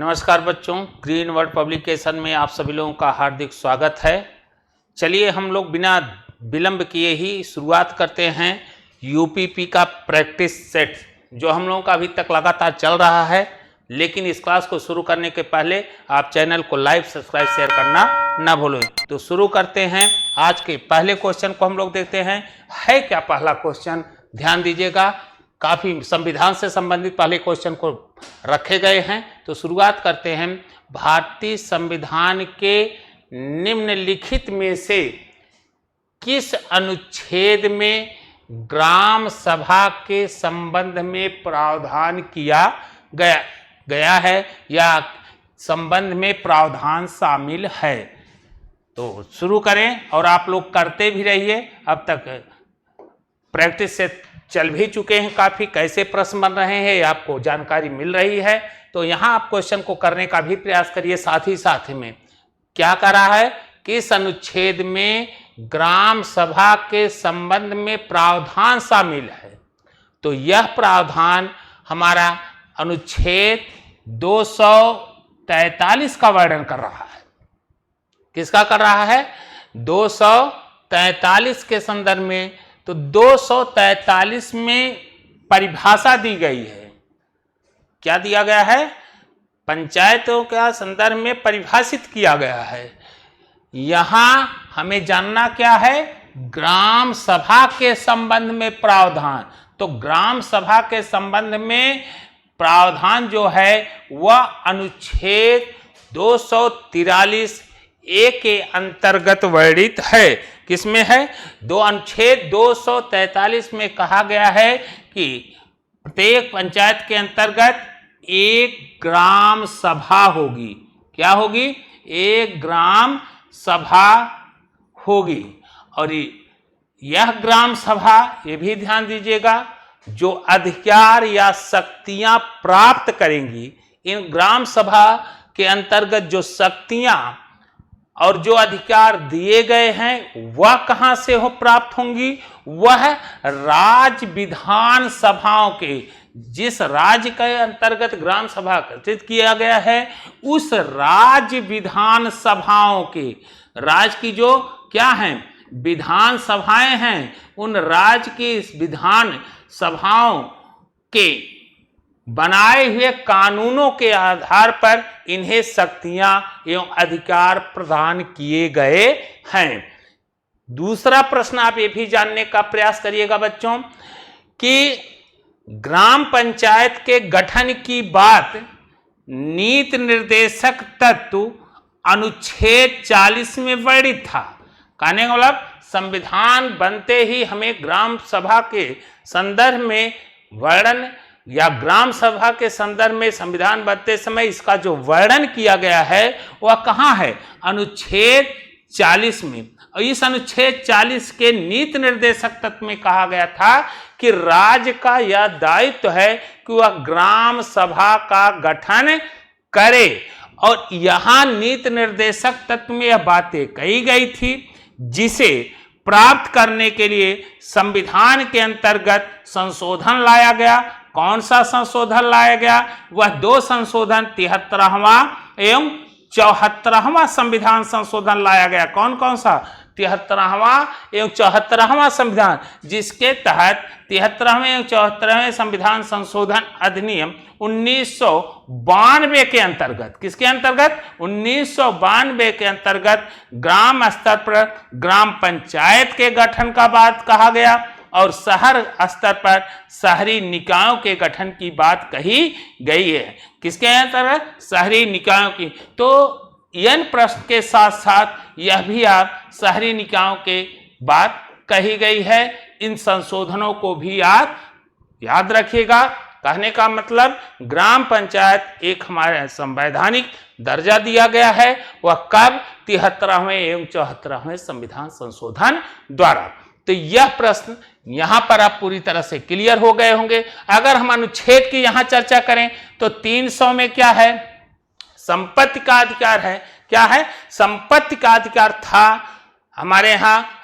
नमस्कार बच्चों, green word publication में आप सभी लोगों का हार्दिक स्वागत है। चलिए हम लोग बिना विलंब किए ही शुरुआत करते हैं यूपीपी का प्रैक्टिस सेट जो हम लोगों का अभी तक लगातार चल रहा है। लेकिन इस क्लास को शुरू करने के पहले आप चैनल को लाइक, सब्सक्राइब, शेयर करना ना भूलें। तो शुरू करते हैं। आज के पहले क्वेश्चन को हम लोग देखते हैं। है क्या पहला क्वेश्चन? ध्यान दीजिएगा, काफ़ी संविधान से संबंधित पहले क्वेश्चन को रखे गए हैं। तो शुरुआत करते हैं। भारतीय संविधान के निम्नलिखित में से किस अनुच्छेद में ग्राम सभा के संबंध में प्रावधान किया गया है या संबंध में प्रावधान शामिल है? तो शुरू करें और आप लोग करते भी रहिए। अब तक प्रैक्टिस से चल भी चुके हैं, काफ़ी कैसे प्रश्न बन रहे हैं आपको जानकारी मिल रही है। तो यहाँ आप क्वेश्चन को करने का भी प्रयास करिए। साथ ही साथ में क्या कर रहा है, किस अनुच्छेद में ग्राम सभा के संबंध में प्रावधान शामिल है? तो यह प्रावधान हमारा अनुच्छेद 243 का वर्णन कर रहा है। किसका कर रहा है? 243 के संदर्भ में। तो 243 में परिभाषा दी गई है। क्या दिया गया है? पंचायतों का संदर्भ में परिभाषित किया गया है। यहां हमें जानना क्या है? ग्राम सभा के संबंध में प्रावधान। तो ग्राम सभा के संबंध में प्रावधान जो है वह अनुच्छेद 243 ए के अंतर्गत वर्णित है। किसमें है? अनुच्छेद 243 में कहा गया है कि प्रत्येक पंचायत के अंतर्गत एक ग्राम सभा होगी। क्या होगी? एक ग्राम सभा होगी। और यह ग्राम सभा, ये भी ध्यान दीजिएगा, जो अधिकार या शक्तियां प्राप्त करेंगी, इन ग्राम सभा के अंतर्गत जो शक्तियां और जो अधिकार दिए गए हैं वह कहां से प्राप्त होंगी? वह राज्य विधान सभाओं के, जिस राज्य के अंतर्गत ग्राम सभा गठित किया गया है उस राज्य विधान सभाओं के, राज्य की जो क्या हैं विधान सभाएं हैं, उन राज्य की विधान सभाओं के बनाए हुए कानूनों के आधार पर इन्हें शक्तियां एवं अधिकार प्रदान किए गए हैं। दूसरा प्रश्न आप ये भी जानने का प्रयास करिएगा बच्चों कि ग्राम पंचायत के गठन की बात नीति निर्देशक तत्व अनुच्छेद 40 में वर्णित था। कहने का मतलब संविधान बनते ही हमें ग्राम सभा के संदर्भ में वर्णन या ग्राम सभा के संदर्भ में संविधान बनते समय इसका जो वर्णन किया गया है वह कहाँ है? अनुच्छेद 40 में। और इस अनुच्छेद 40 के नीति निर्देशक तत्व में कहा गया था कि राज्य का यह दायित्व है कि वह ग्राम सभा का गठन करे। और यहाँ नीति निर्देशक तत्व में यह बातें कही गई थी जिसे प्राप्त करने के लिए संविधान के अंतर्गत संशोधन लाया गया। कौन सा संशोधन लाया गया? वह दो संशोधन 73वां एवं 74वां संविधान संशोधन लाया गया। कौन कौन सा? 73वां एवं 74वां संविधान, जिसके तहत 73वें एवं 74वें संविधान संशोधन अधिनियम 1992 के अंतर्गत, किसके अंतर्गत? 1992 के अंतर्गत ग्राम स्तर पर ग्राम पंचायत के गठन का बात कहा गया और शहर स्तर पर शहरी निकायों के गठन की बात कही गई है। किसके अंतर्गत? शहरी निकायों की। तो इन प्रश्न के साथ साथ यह भी आप शहरी निकायों के बात कही गई है। इन संशोधनों को भी आप याद रखिएगा। कहने का मतलब ग्राम पंचायत एक हमारे संवैधानिक दर्जा दिया गया है। वह कब? 73वें एवं 74वें संविधान संशोधन द्वारा। तो यह प्रश्न यहां पर आप पूरी तरह से क्लियर हो गए होंगे। अगर हम अनुच्छेद की यहां चर्चा करें तो 300 में क्या है? संपत्ति का अधिकार है। क्या है? संपत्ति का अधिकार था हमारे यहाँ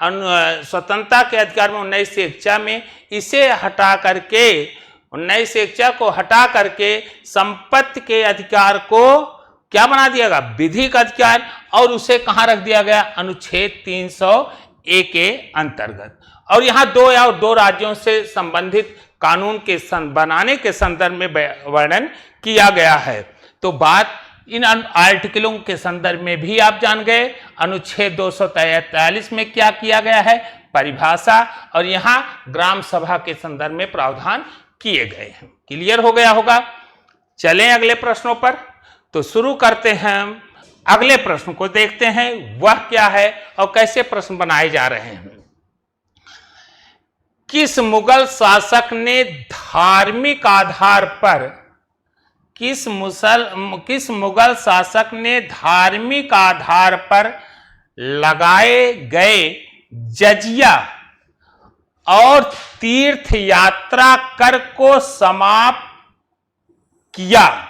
स्वतंत्रता के अधिकार में 1961 में। इसे हटा करके 1901 को हटा करके संपत्ति के अधिकार को क्या बना दिया गया, विधिक अधिकार, और उसे कहां रख दिया गया, अनुच्छेद 300A के अंतर्गत। और यहां दो राज्यों से संबंधित कानून के बनाने के संदर्भ में वर्णन किया गया है। तो बात इन आर्टिकलों के संदर्भ में भी आप जान गए। अनुच्छेद 243 में क्या किया गया है, परिभाषा, और यहां ग्राम सभा के संदर्भ में प्रावधान किए गए हैं। क्लियर हो गया होगा। चलें अगले प्रश्नों पर। तो शुरू करते हैं, हम अगले प्रश्न को देखते हैं वह क्या है और कैसे प्रश्न बनाए जा रहे हैं। किस मुगल शासक ने धार्मिक आधार पर किस मुगल शासक ने धार्मिक आधार पर लगाए गए जजिया और तीर्थ यात्रा कर को समाप्त किया?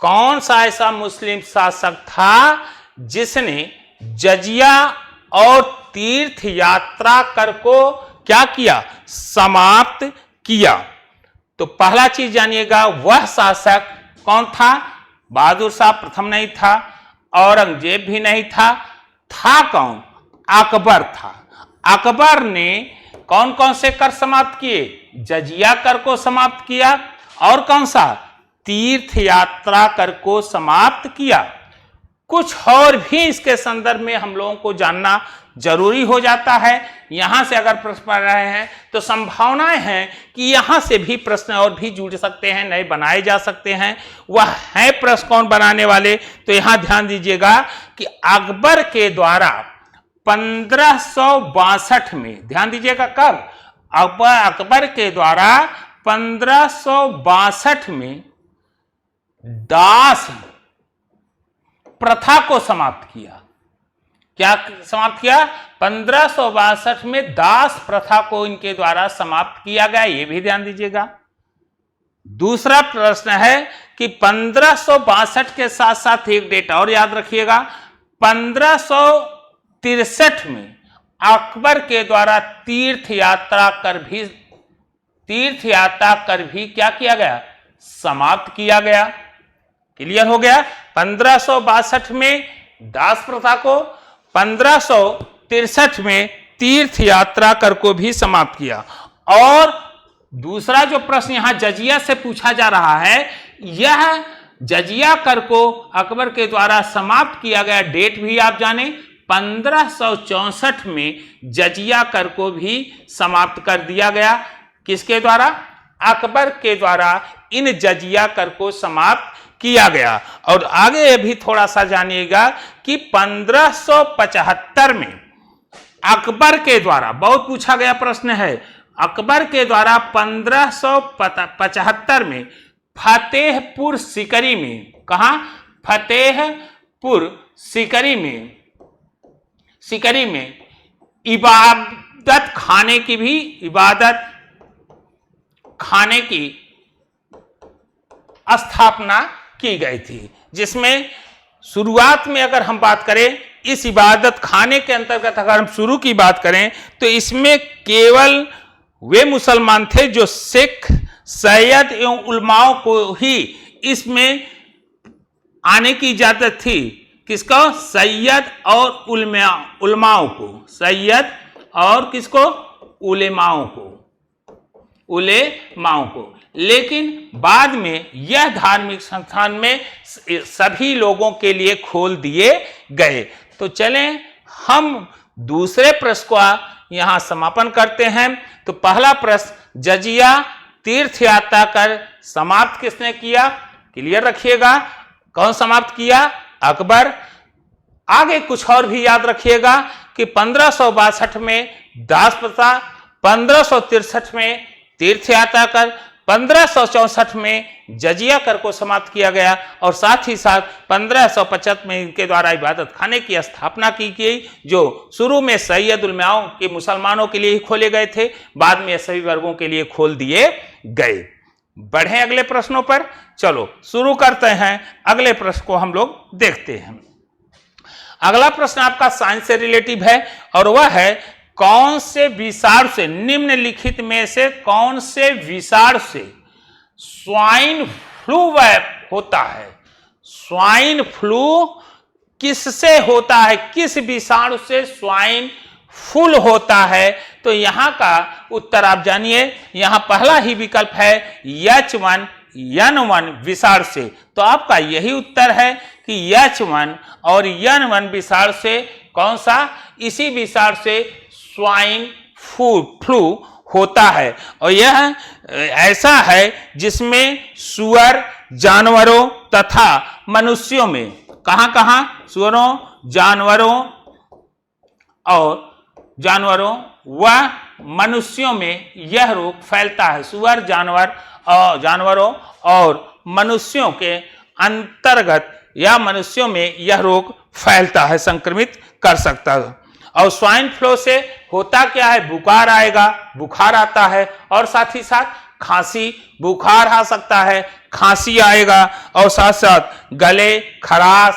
कौन सा ऐसा मुस्लिम शासक था जिसने जजिया और तीर्थ यात्रा कर को क्या किया, समाप्त किया? तो पहला चीज जानिएगा, वह शासक कौन था? बहादुर शाह प्रथम नहीं था, औरंगजेब भी नहीं था, कौन? अकबर था। अकबर ने कौन कौन से कर समाप्त किए? जजिया कर को समाप्त किया, और कौन सा? तीर्थ यात्रा कर को समाप्त किया। कुछ और भी इसके संदर्भ में हम लोगों को जानना जरूरी हो जाता है। यहां से अगर प्रश्न पढ़ रहे हैं तो संभावनाएं हैं कि यहां से भी प्रश्न और भी जुड़ सकते हैं, नए बनाए जा सकते हैं। वह है प्रश्न कौन बनाने वाले? तो यहां ध्यान दीजिएगा कि अकबर के द्वारा 1562 में, ध्यान दीजिएगा कब? अकबर के द्वारा 1562 में दास प्रथा को समाप्त किया। क्या समाप्त किया? 1562 में दास प्रथा को इनके द्वारा समाप्त किया गया, यह भी ध्यान दीजिएगा। दूसरा प्रश्न है कि 1562 के साथ साथ एक डेट और याद रखिएगा, 1563 में अकबर के द्वारा तीर्थ यात्रा कर भी क्या किया गया? समाप्त किया गया। क्लियर हो गया। 1562 में दास प्रथा को, 1563 में तीर्थ यात्रा कर को भी समाप्त किया। और दूसरा जो प्रश्न यहां जजिया से पूछा जा रहा है, यह जजिया कर को अकबर के द्वारा समाप्त किया गया डेट भी आप जाने, 1564 में जजिया कर को भी समाप्त कर दिया गया। किसके द्वारा? अकबर के द्वारा इन जजिया कर को समाप्त किया गया। और आगे ये भी थोड़ा सा जानिएगा कि 1575 में अकबर के द्वारा, बहुत पूछा गया प्रश्न है, अकबर के द्वारा 1575 में फतेहपुर सीकरी में, कहां? फतेहपुर सीकरी में इबादत खाने की स्थापना की गई थी, जिसमें शुरुआत में अगर हम बात करें इस इबादत खाने के अंतर्गत अगर हम शुरू की बात करें तो इसमें केवल वे मुसलमान थे जो सिख, सैयद एवं उलमाओं को ही इसमें आने की इजाजत थी। किसको? सैयद और उलमाओं को, सैयद और किसको? उलेमाओं को। लेकिन बाद में यह धार्मिक संस्थान में सभी लोगों के लिए खोल दिए गए। तो चलें हम दूसरे प्रश्न को यहां समापन करते हैं। तो पहला प्रश्न, जजिया तीर्थ यात्रा कर समाप्त किसने किया? क्लियर रखिएगा, कौन समाप्त किया? अकबर। आगे कुछ और भी याद रखिएगा कि 1562 में दास प्रथा, 1563 में तीर्थ यात्रा कर, 1564 में जजिया कर को समाप्त किया गया, और साथ ही साथ 1575 में इनके द्वारा इबादत खाने की स्थापना की गई, जो शुरू में सैयद उलमाओं के मुसलमानों के लिए ही खोले गए थे, बाद में सभी वर्गों के लिए खोल दिए गए। बढ़े अगले प्रश्नों पर। चलो शुरू करते हैं, अगले प्रश्न को हम लोग देखते हैं। अगला प्रश्न आपका साइंस से रिलेटिव है और वह है, कौन से विषाणु से, निम्नलिखित में से कौन से विषाणु से स्वाइन फ्लू होता है? स्वाइन फ्लू किससे होता है? किस विषाणु से स्वाइन फ्लू होता है? तो यहां का उत्तर आप जानिए। यहां पहला ही विकल्प है H1N1 विषाणु से। तो आपका यही उत्तर है कि H1 और N1 विषाणु से कौन सा? इसी विषाणु से स्वाइन फ्लू होता है। और यह ऐसा है जिसमें सुअर, जानवरों तथा मनुष्यों में, कहां कहां? सुअरों, जानवरों व मनुष्यों में यह रोग फैलता है। सुअर, जानवरों और मनुष्यों के अंतर्गत या मनुष्यों में यह रोग फैलता है, संक्रमित कर सकता है। और स्वाइन फ्लू से होता क्या है? बुखार आएगा, बुखार आता है, और साथ ही साथ खांसी, बुखार आ सकता है, खांसी आएगा, और साथ साथ गले खराश,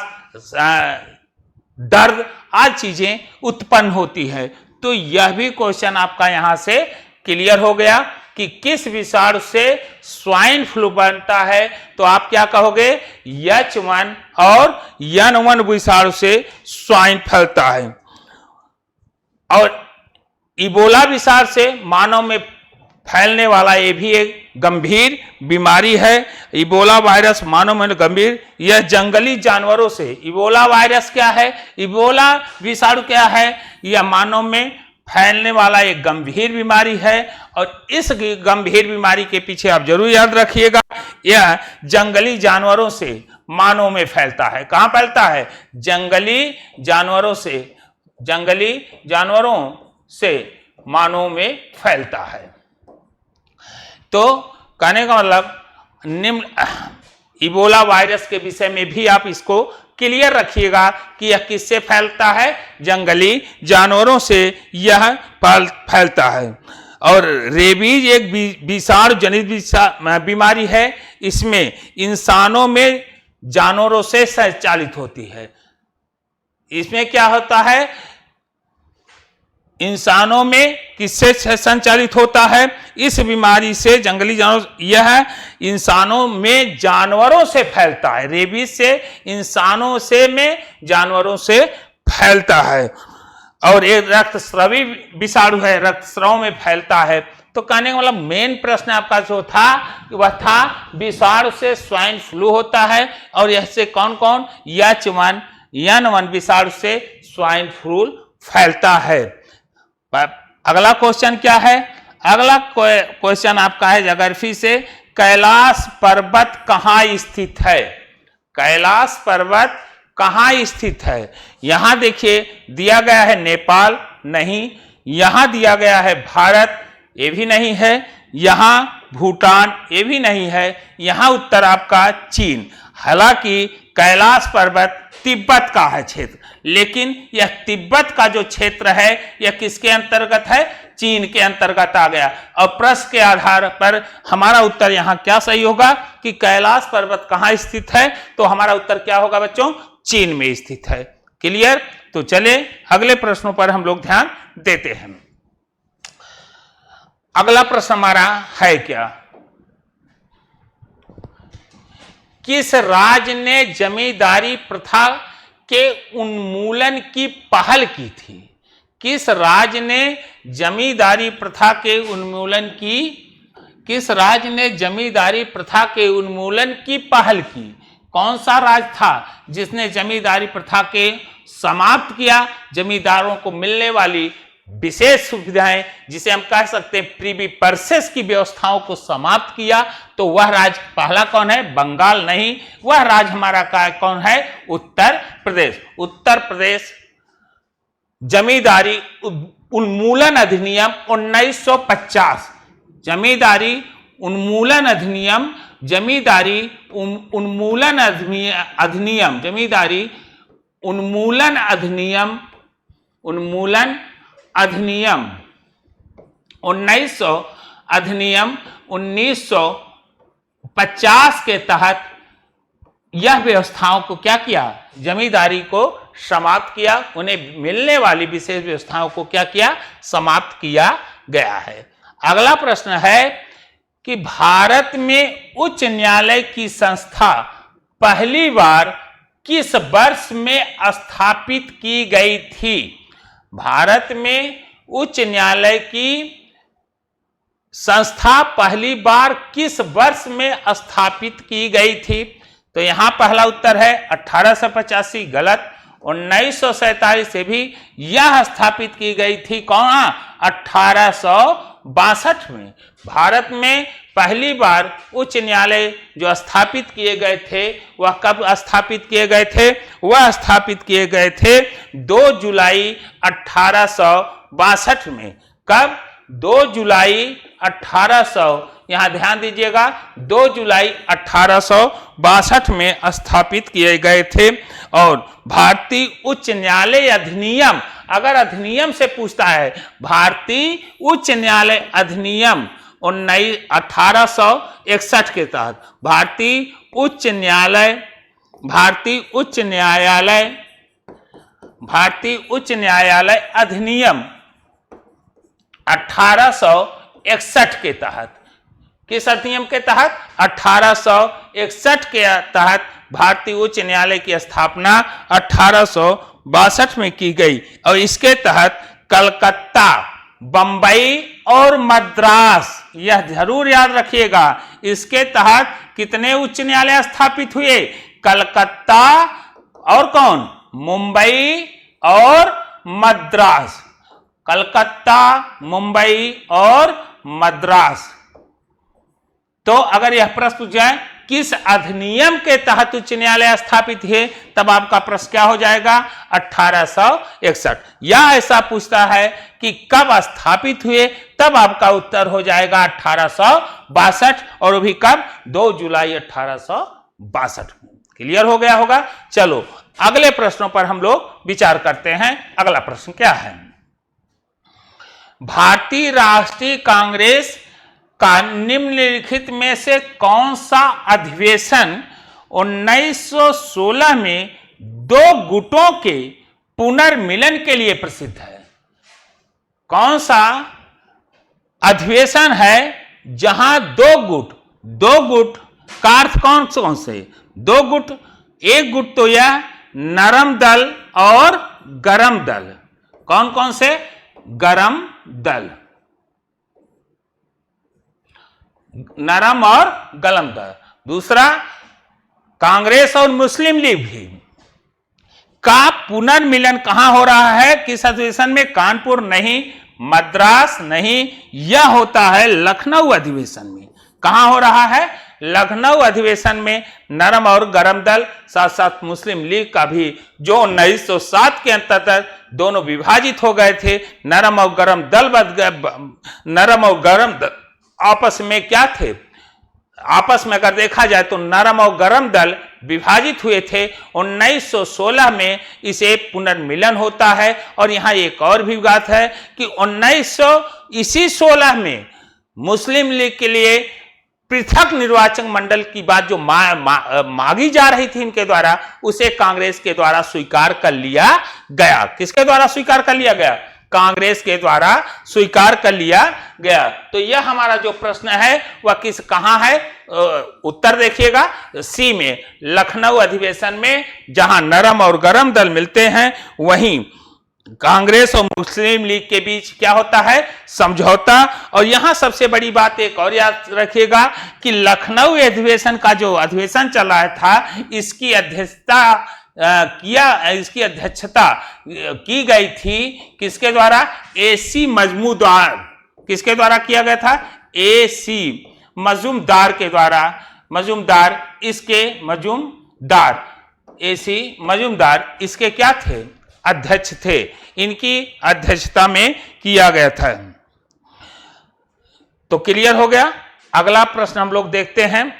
दर्द आदि चीजें उत्पन्न होती है। तो यह भी क्वेश्चन आपका यहां से क्लियर हो गया कि किस विषाणु से स्वाइन फ्लू बनता है। तो आप क्या कहोगे? H1 और N1 विषाणु से स्वाइन फैलता है। और इबोला विषाणु से मानव में फैलने वाला ये भी एक गंभीर बीमारी है। इबोला वायरस मानव में गंभीर, यह जंगली जानवरों से। इबोला वायरस क्या है? इबोला विषाणु क्या है? यह मानव में फैलने वाला एक गंभीर बीमारी है। और इस गंभीर बीमारी के पीछे आप जरूर याद रखिएगा, यह जंगली जानवरों से मानव में फैलता है। कहां फैलता है? जंगली जानवरों से मानव में फैलता है। तो कहने का मतलब इबोला वायरस के विषय में भी आप इसको क्लियर रखिएगा कि यह किससे फैलता है? जंगली जानवरों से यह फैलता है। और रेबीज एक विषाणु जनित बीमारी है। इसमें इंसानों में जानवरों से संचालित होती है। इसमें क्या होता है? इंसानों में किससे संचालित होता है? इस बीमारी से जंगली जानवर, यह इंसानों में जानवरों से फैलता है। रेबीज से इंसानों से में जानवरों से फैलता है। और एक रक्तस्रावी विषाणु है, रक्तस्राव में फैलता है। तो कहने का मतलब मेन प्रश्न आपका जो था वह था विषाणु से स्वाइन फ्लू होता है, और ऐसे कौन कौन? H1N1 विषाणु से स्वाइन फ्लू फैलता है। अगला क्वेश्चन क्या है? अगला क्वेश्चन आपका है ज्योग्राफी से, कैलाश पर्वत कहां स्थित है? कैलाश पर्वत कहां स्थित है? यहां देखिए दिया गया है नेपाल, नहीं। यहां दिया गया है भारत, ये भी नहीं है। यहां भूटान, ये भी नहीं है। यहां उत्तर आपका चीन। हालांकि कैलाश पर्वत तिब्बत का है क्षेत्र, लेकिन यह तिब्बत का जो क्षेत्र है यह किसके अंतर्गत है? चीन के अंतर्गत आ गया। और प्रश्न के आधार पर हमारा उत्तर यहां क्या सही होगा कि कैलाश पर्वत कहां स्थित है? तो हमारा उत्तर क्या होगा बच्चों? चीन में स्थित है। क्लियर? तो चले अगले प्रश्नों पर हम लोग ध्यान देते हैं। अगला प्रश्न हमारा है क्या? किस राज्य ने जमींदारी प्रथा के उन्मूलन की पहल की थी? किस राज्य ने जमींदारी प्रथा के उन्मूलन की, किस राज्य ने जमींदारी प्रथा के उन्मूलन की पहल की? कौन सा राज्य था जिसने जमींदारी प्रथा के समाप्त किया? जमींदारों को मिलने वाली विशेष सुविधाएं, जिसे हम कह सकते हैं प्रीवी पर्सेस की व्यवस्थाओं को समाप्त किया। तो वह राज्य पहला कौन है? बंगाल नहीं, वह राज्य हमारा कौन है? उत्तर प्रदेश। उत्तर प्रदेश जमींदारी उन्मूलन अधिनियम 1950, जमींदारी उन्मूलन अधिनियम, जमींदारी उन्मूलन अधिनियम, जमींदारी उन्मूलन अधिनियम, उन्मूलन अधिनियम 1950 के तहत यह व्यवस्थाओं को क्या किया? जमींदारी को समाप्त किया, उन्हें मिलने वाली विशेष व्यवस्थाओं को क्या किया, समाप्त किया गया है। अगला प्रश्न है कि भारत में उच्च न्यायालय की संस्था पहली बार किस वर्ष में स्थापित की गई थी? भारत में उच्च न्यायालय की संस्था पहली बार किस वर्ष में स्थापित की गई थी? तो यहां पहला उत्तर है 1885, गलत। 1947 से भी यह स्थापित की गई थी, कौन? 1862 में। भारत में पहली बार उच्च न्यायालय जो स्थापित किए गए थे वह कब स्थापित किए गए थे? वह स्थापित किए गए थे 2 जुलाई 1862 में। कब? 2 जुलाई 1800, यहां ध्यान दीजिएगा, 2 जुलाई 1862 में स्थापित किए गए थे। और भारतीय उच्च न्यायालय अधिनियम, अगर अधिनियम से पूछता है, भारतीय उच्च न्यायालय अधिनियम 1861 के तहत भारतीय उच्च न्यायालय अधिनियम 1861 के तहत, किस अधिनियम के तहत? 1861 के तहत भारतीय उच्च न्यायालय की स्थापना 1862 में की गई। और इसके तहत कलकत्ता, बंबई और मद्रास, यह जरूर याद रखिएगा, इसके तहत कितने उच्च न्यायालय स्थापित हुए? कलकत्ता और कौन? मुंबई और मद्रास। कलकत्ता, मुंबई और मद्रास। तो अगर यह प्रश्न पूछ जाए किस अधिनियम के तहत उच्च न्यायालय स्थापित है, तब आपका प्रश्न क्या हो जाएगा? 1861। या ऐसा पूछता है कि कब स्थापित हुए, तब आपका उत्तर हो जाएगा 1862, और भी कब? 2 जुलाई 1862 में। क्लियर हो गया होगा। चलो अगले प्रश्नों पर हम लोग विचार करते हैं। अगला प्रश्न क्या है? भारतीय राष्ट्रीय कांग्रेस का निम्नलिखित में से कौन सा अधिवेशन 1916 में 2 गुटों के पुनर्मिलन के लिए प्रसिद्ध है? कौन सा अधिवेशन है जहां 2 गुट का अर्थ कौन से? 2 गुट, एक गुट तो यह नरम दल और गरम दल। कौन कौन से? गरम दल, नरम और गरम दल। दूसरा, कांग्रेस और मुस्लिम लीग भी का पुनर्मिलन कहां हो रहा है? किस अधिवेशन में? कानपुर नहीं, मद्रास नहीं, यह होता है लखनऊ अधिवेशन में। कहां हो रहा है? लखनऊ अधिवेशन में नरम और गरम दल, साथ साथ मुस्लिम लीग का भी, जो 1907 के अंतर्गत दोनों विभाजित हो गए थे। नरम और गरम दल आपस में क्या थे? आपस में अगर देखा जाए तो नरम और गरम दल विभाजित हुए थे। 1916 में इसे पुनर्मिलन होता है। और यहां एक और भी बात है कि 1916 में मुस्लिम लीग के लिए पृथक निर्वाचन मंडल की बात जो मांगी जा रही थी इनके द्वारा, उसे कांग्रेस के द्वारा स्वीकार कर लिया गया। किसके द्वारा स्वीकार कर लिया गया? कांग्रेस के द्वारा स्वीकार कर लिया गया। तो यह हमारा जो प्रश्न है वह कहां है? उत्तर देखिएगा, सी में, लखनऊ अधिवेशन में, जहां नरम और गरम दल मिलते हैं, वहीं कांग्रेस और मुस्लिम लीग के बीच क्या होता है? समझौता। और यहां सबसे बड़ी बात एक और याद रखिएगा कि लखनऊ अधिवेशन का जो अधिवेशन चल रहा था, इसकी अध्यक्षता की गई थी किसके द्वारा? एसी मजूमदार। किसके द्वारा किया गया था? एसी मजूमदार के द्वारा। एसी मजूमदार इसके क्या थे? अध्यक्ष थे। इनकी अध्यक्षता में किया गया था। तो क्लियर हो गया। अगला प्रश्न हम लोग देखते हैं।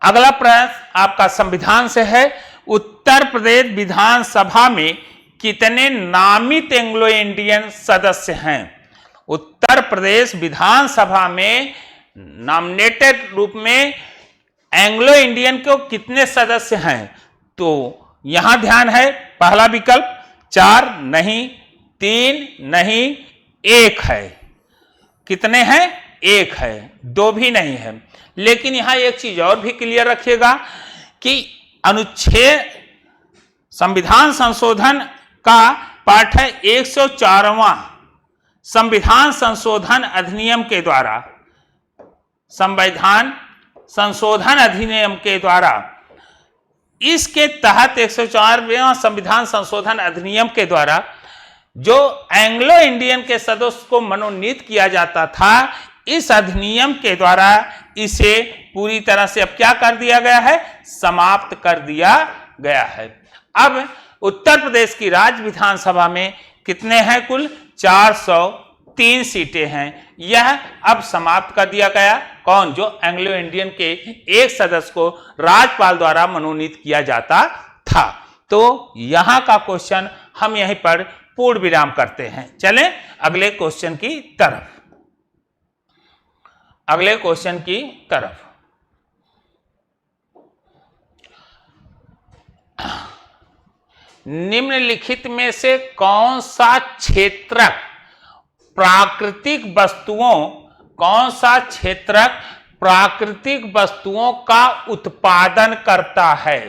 अगला प्रश्न आपका संविधान से है। उत्तर प्रदेश विधानसभा में कितने नामित एंग्लो इंडियन सदस्य हैं? उत्तर प्रदेश विधानसभा में नॉमिनेटेड रूप में एंग्लो इंडियन को कितने सदस्य हैं? तो यहां ध्यान है पहला विकल्प 4 नहीं, 3 नहीं, 1 है। कितने हैं? 1 है, 2 भी नहीं है। लेकिन यहां एक चीज और भी क्लियर रखिएगा कि अनुच्छेद संविधान संशोधन का पाठ है 104वां संविधान संशोधन अधिनियम के द्वारा, संविधान संशोधन अधिनियम के द्वारा, इसके तहत 104वें संविधान संशोधन अधिनियम के द्वारा जो एंग्लो इंडियन के सदस्य को मनोनीत किया जाता था, इस अधिनियम के द्वारा इसे पूरी तरह से अब क्या कर दिया गया है? समाप्त कर दिया गया है। अब उत्तर प्रदेश की राज्य विधानसभा में कितने हैं? कुल 403 सीटें हैं। यह अब समाप्त कर दिया गया। कौन? जो एंग्लो इंडियन के एक सदस्य को राज्यपाल द्वारा मनोनीत किया जाता था। तो यहां का क्वेश्चन हम यहीं पर पूर्ण विराम करते हैं। चलें अगले क्वेश्चन की तरफ। अगले क्वेश्चन की तरफ निम्नलिखित में से कौन सा क्षेत्रक प्राकृतिक वस्तुओं, कौन सा क्षेत्रक प्राकृतिक वस्तुओं का उत्पादन करता है?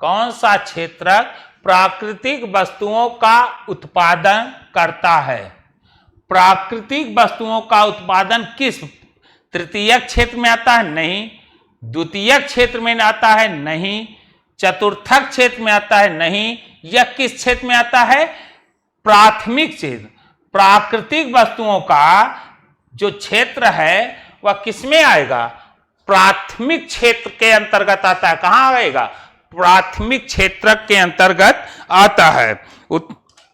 कौन सा क्षेत्रक प्राकृतिक वस्तुओं का उत्पादन करता है? प्राकृतिक वस्तुओं का उत्पादन किस तृतीयक क्षेत्र में आता है? नहीं। द्वितीयक क्षेत्र में आता है? नहीं। चतुर्थक क्षेत्र में आता है? नहीं। यह किस क्षेत्र में आता है? प्राथमिक क्षेत्र। प्राकृतिक वस्तुओं का जो क्षेत्र है वह किस में आएगा? प्राथमिक क्षेत्र के अंतर्गत आता है। कहां आएगा? प्राथमिक क्षेत्र के अंतर्गत आता है।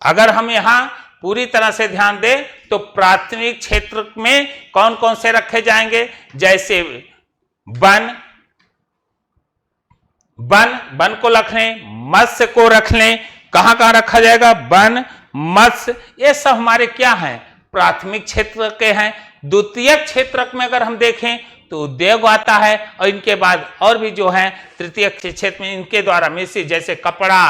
अगर हम यहां पूरी तरह से ध्यान दें तो प्राथमिक क्षेत्र में कौन कौन से रखे जाएंगे? जैसे वन, वन को रख लें, मत्स्य को रख लें। कहां कहां रखा जाएगा? वन, मत्स्य, ये सब हमारे क्या हैं? प्राथमिक क्षेत्र के हैं। द्वितीय क्षेत्र में अगर हम देखें तो उद्योग आता है, और इनके बाद और भी जो है तृतीय क्षेत्र में इनके द्वारा में से जैसे कपड़ा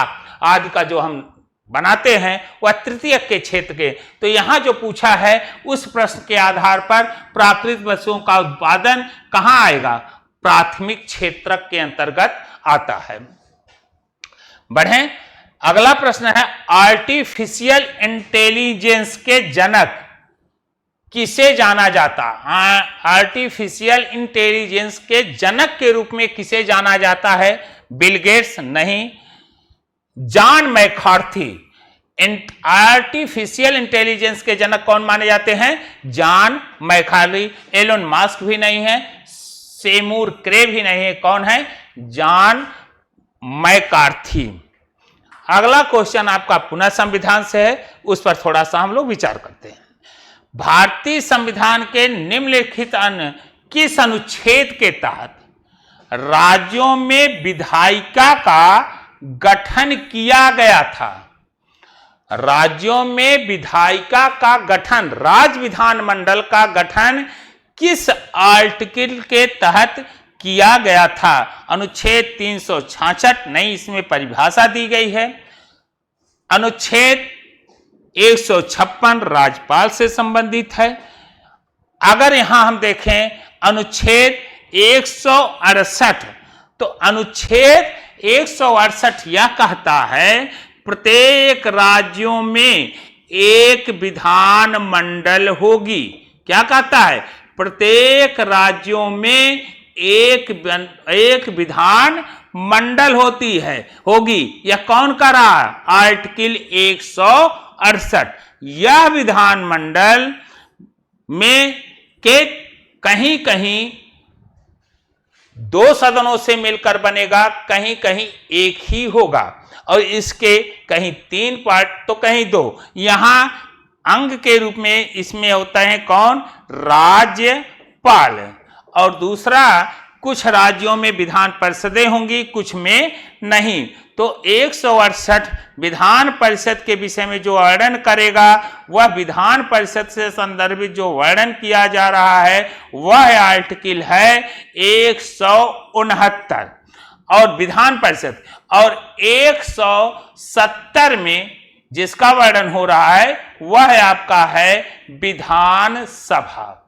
आदि का जो हम बनाते हैं वह तृतीय के क्षेत्र के। तो यहां जो पूछा है उस प्रश्न के आधार पर प्राकृतिक वस्तुओं का उत्पादन कहां आएगा? प्राथमिक क्षेत्र के अंतर्गत आता है। बढ़ें, अगला प्रश्न है आर्टिफिशियल इंटेलिजेंस के जनक किसे जाना जाता? आर्टिफिशियल इंटेलिजेंस के जनक के रूप में किसे जाना जाता है? Bill Gates? नहीं। John McCarthy. आर्टिफिशियल इंटेलिजेंस के जनक कौन माने जाते हैं? John McCarthy. एलोन मस्क भी नहीं है, सेमूर क्रे भी नहीं है। कौन है? John McCarthy. अगला क्वेश्चन आपका पुनः संविधान से है, उस पर थोड़ा सा हम लोग विचार करते हैं। भारतीय संविधान के निम्नलिखित अन्य किस अनुच्छेद के तहत राज्यों में विधायिका का गठन किया गया था? राज्यों में विधायिका का गठन, राज्य विधानमंडल का गठन किस आर्टिकल के तहत किया गया था? अनुच्छेद 366 नहीं, इसमें परिभाषा दी गई है। अनुच्छेद 156 राज्यपाल से संबंधित है। अगर यहां हम देखें अनुच्छेद 168, तो अनुच्छेद 168 यह कहता है प्रत्येक राज्यों में एक विधान मंडल होगी। क्या कहता है? प्रत्येक राज्यों में एक विधान मंडल होगी। यह कौन कर रहा है? आर्टिकल 168। यह विधान मंडल में के कहीं कहीं 2 सदनों से मिलकर बनेगा, कहीं कहीं एक ही होगा, और इसके कहीं 3 पार्ट तो कहीं 2। यहां अंग के रूप में इसमें होता है कौन? राज्यपाल। और दूसरा, कुछ राज्यों में विधान परिषदें होंगी, कुछ में नहीं। तो 168 विधान परिषद के विषय में जो वर्णन करेगा, वह विधान परिषद से संदर्भित जो वर्णन किया जा रहा है वह आर्टिकल है 169। और विधान परिषद, और 170 में जिसका वर्णन हो रहा है वह आपका है विधान सभा।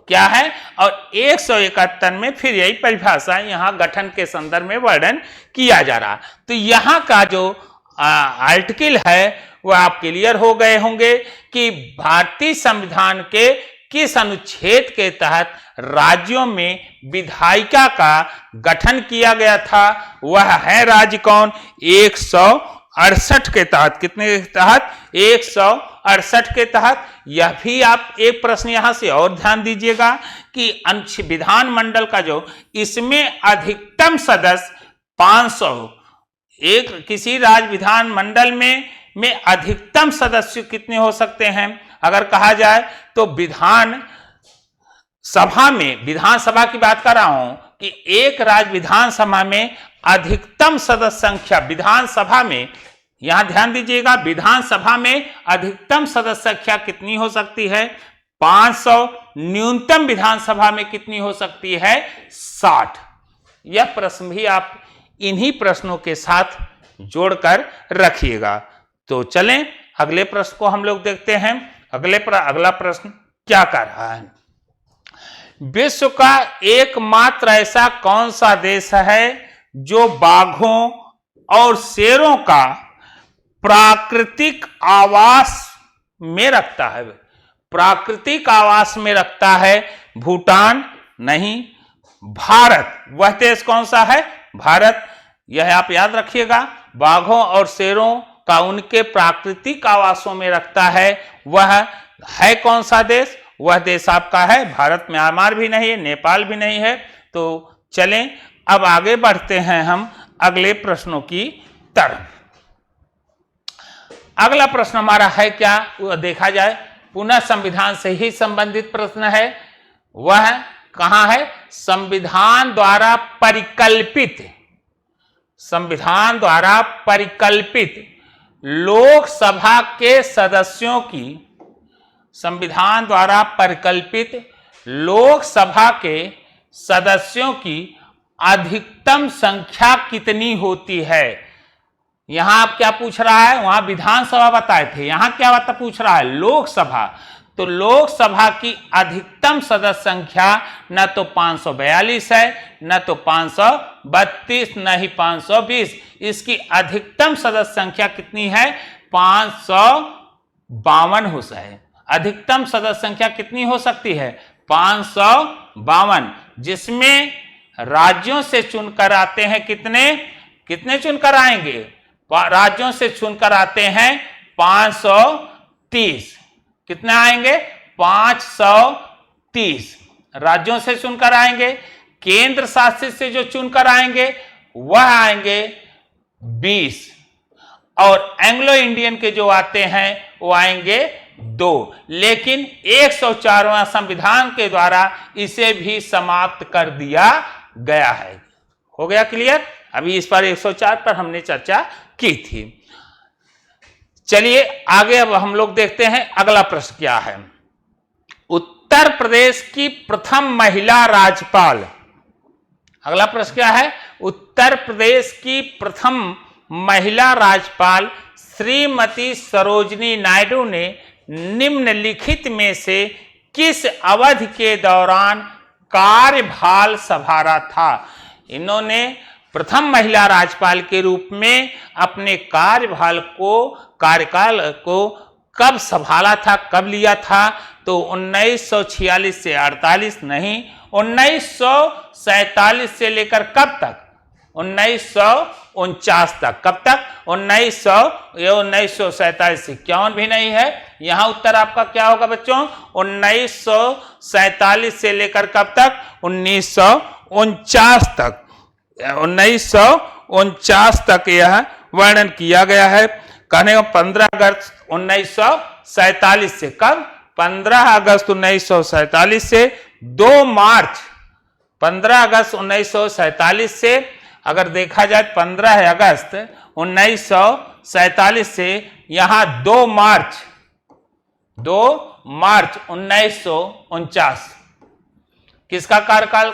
क्या है? और 171 में फिर यही परिभाषा यहां गठन के संदर्भ में वर्णन किया जा रहा। तो यहां का जो आर्टिकल है वह आप क्लियर हो गए होंगे कि भारतीय संविधान के किस अनुच्छेद के तहत राज्यों में विधायिका का गठन किया गया था। वह है राज्य कौन? 168 के तहत। कितने के तहत? 168 के तहत। यह भी आप एक प्रश्न यहां से और ध्यान दीजिएगा कि विधानमंडल का जो इसमें अधिकतम सदस्य 500, एक किसी राज्य विधानमंडल में अधिकतम सदस्य कितने हो सकते हैं अगर कहा जाए तो विधान सभा की बात कर रहा हूं कि एक राज्य विधानसभा में अधिकतम सदस्य संख्या विधानसभा में, यहां ध्यान दीजिएगा, विधानसभा में अधिकतम सदस्य संख्या कितनी हो सकती है? 500। न्यूनतम विधानसभा में कितनी हो सकती है? 60। यह प्रश्न भी आप इन्हीं प्रश्नों के साथ जोड़कर रखिएगा। तो चलें अगले प्रश्न को हम लोग देखते हैं। अगला प्रश्न क्या कर रहा है? विश्व का एकमात्र ऐसा कौन सा देश है जो बाघों और शेरों का प्राकृतिक आवास में रखता है? प्राकृतिक आवास में रखता है भूटान? नहीं। भारत। वह देश कौन सा है? भारत। यह आप याद रखिएगा, बाघों और शेरों का उनके प्राकृतिक आवासों में रखता है। वह है कौन सा देश? वह देश आपका है भारत। म्यांमार भी नहीं है, नेपाल भी नहीं है। तो चलें अब आगे बढ़ते हैं हम अगले प्रश्नों की तरफ। अगला प्रश्न हमारा है क्या? वह देखा जाए, पुनः संविधान से ही संबंधित प्रश्न है। वह कहां है? संविधान द्वारा परिकल्पित लोकसभा के सदस्यों की, संविधान द्वारा परिकल्पित लोकसभा के सदस्यों की अधिकतम संख्या कितनी होती है? यहां आप क्या पूछ रहा है? वहां विधानसभा बताए थे, यहां क्या पूछ रहा है? लोकसभा। तो लोकसभा की अधिकतम सदस्य संख्या न तो 542 है, न तो 532, न ही 520। इसकी अधिकतम सदस्य संख्या कितनी है? 552 हो सकती है। अधिकतम सदस्य संख्या कितनी हो सकती है? 552, जिसमें राज्यों से चुनकर आते हैं कितने चुनकर आएंगे? राज्यों से चुनकर आते हैं 530। कितने आएंगे? 530 राज्यों से चुनकर आएंगे। केंद्र शासित से जो चुनकर आएंगे वह आएंगे 20, और एंग्लो इंडियन के जो आते हैं वो आएंगे 2। लेकिन 104वां संविधान के द्वारा इसे भी समाप्त कर दिया गया है। हो गया क्लियर? अभी इस पर 104 पर हमने चर्चा की थी। चलिए आगे अब हम लोग देखते हैं अगला प्रश्न क्या है। उत्तर प्रदेश की प्रथम महिला राज्यपाल, अगला प्रश्न क्या है? उत्तर प्रदेश की प्रथम महिला राज्यपाल श्रीमती सरोजिनी नायडू ने निम्नलिखित में से किस अवधि के दौरान कार्यभार संभाला था? इन्होंने प्रथम महिला राज्यपाल के रूप में अपने कार्यकाल को कब संभाला था, कब लिया था? तो 1946 से 48 नहीं, 1947 से लेकर कब तक? 1949 तक। कब तक? 1947 से 51 भी नहीं है। यहां उत्तर आपका क्या होगा बच्चों? 1947 से लेकर कब तक? 1949 तक। 1949 तक यह वर्णन किया गया है। कहने का 15 अगस्त 1947 से कब? 15 अगस्त 1947 से 2 मार्च 15 अगस्त 1947 से, अगर देखा जाए 15 अगस्त 1947 से यहां 2 मार्च 1949 किसका कार्यकाल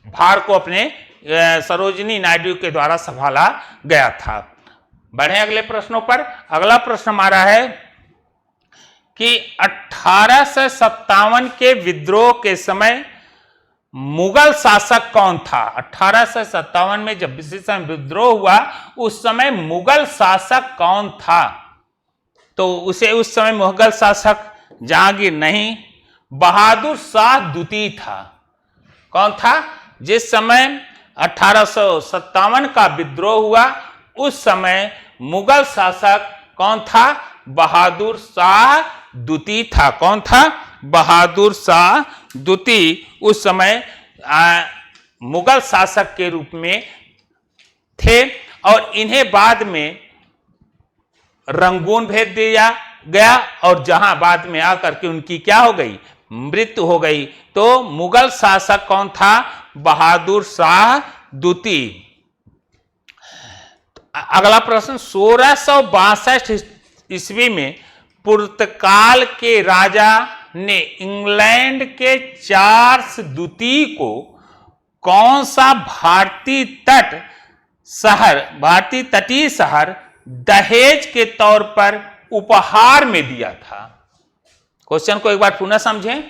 भार को अपने सरोजिनी नायडू के द्वारा संभाला गया था। बढ़े अगले प्रश्नों पर। अगला प्रश्न हमारा है कि 1857 के विद्रोह के समय मुगल शासक कौन था? 1857 में जब विद्रोह हुआ उस समय मुगल शासक कौन था? तो उस समय मुगल शासक जहांगीर नहीं, बहादुर शाह द्वितीय था। कौन था? जिस समय 1857 का विद्रोह हुआ उस समय मुगल शासक कौन था? बहादुर शाह द्वितीय था। कौन था? बहादुर शाह द्वितीय उस समय मुगल शासक के रूप में थे और इन्हें बाद में रंगून भेज दिया गया और जहां बाद में आकर के उनकी क्या हो गई? मृत्यु हो गई। तो मुगल शासक कौन था? बहादुर शाह द्वितीय। अगला प्रश्न, 1662 ईस्वी में पुर्तगाल के राजा ने इंग्लैंड के चार्ल्स द्वितीय को कौन सा भारतीय तटीय शहर दहेज के तौर पर उपहार में दिया था? क्वेश्चन को एक बार पुनः समझें।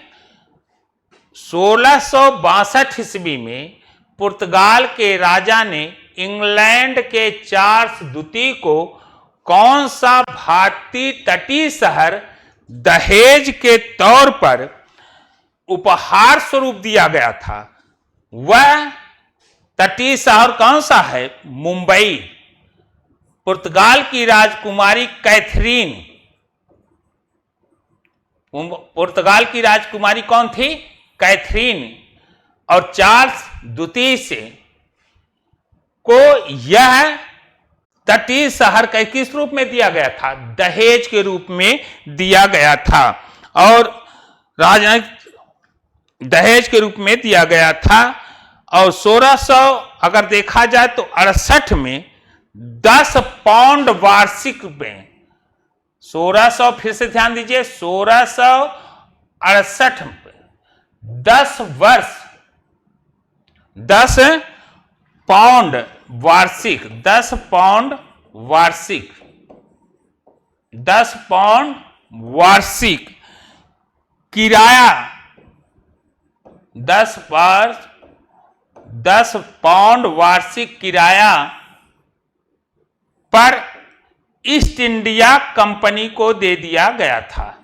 1662 ईस्वी में पुर्तगाल के राजा ने इंग्लैंड के चार्ल्स द्वितीय को कौन सा भारतीय तटीय शहर दहेज के तौर पर उपहार स्वरूप दिया गया था? वह तटीय शहर कौन सा है? मुंबई। पुर्तगाल की राजकुमारी कैथरीन, पुर्तगाल की राजकुमारी कौन थी? कैथरीन। और चार्ल्स द्वितीय से को यह तटीय शहर किस रूप में दिया गया था? दहेज के रूप में दिया गया था और दहेज के रूप में दिया गया था। और 1600 अगर देखा जाए तो 68 में 10 पाउंड वार्षिक में, 1600 फिर से ध्यान दीजिए, 1668 में 10 पाउंड वार्षिक, 10 पाउंड वार्षिक किराया, 10 पाउंड वार्षिक किराया पर ईस्ट इंडिया कंपनी को दे दिया गया था।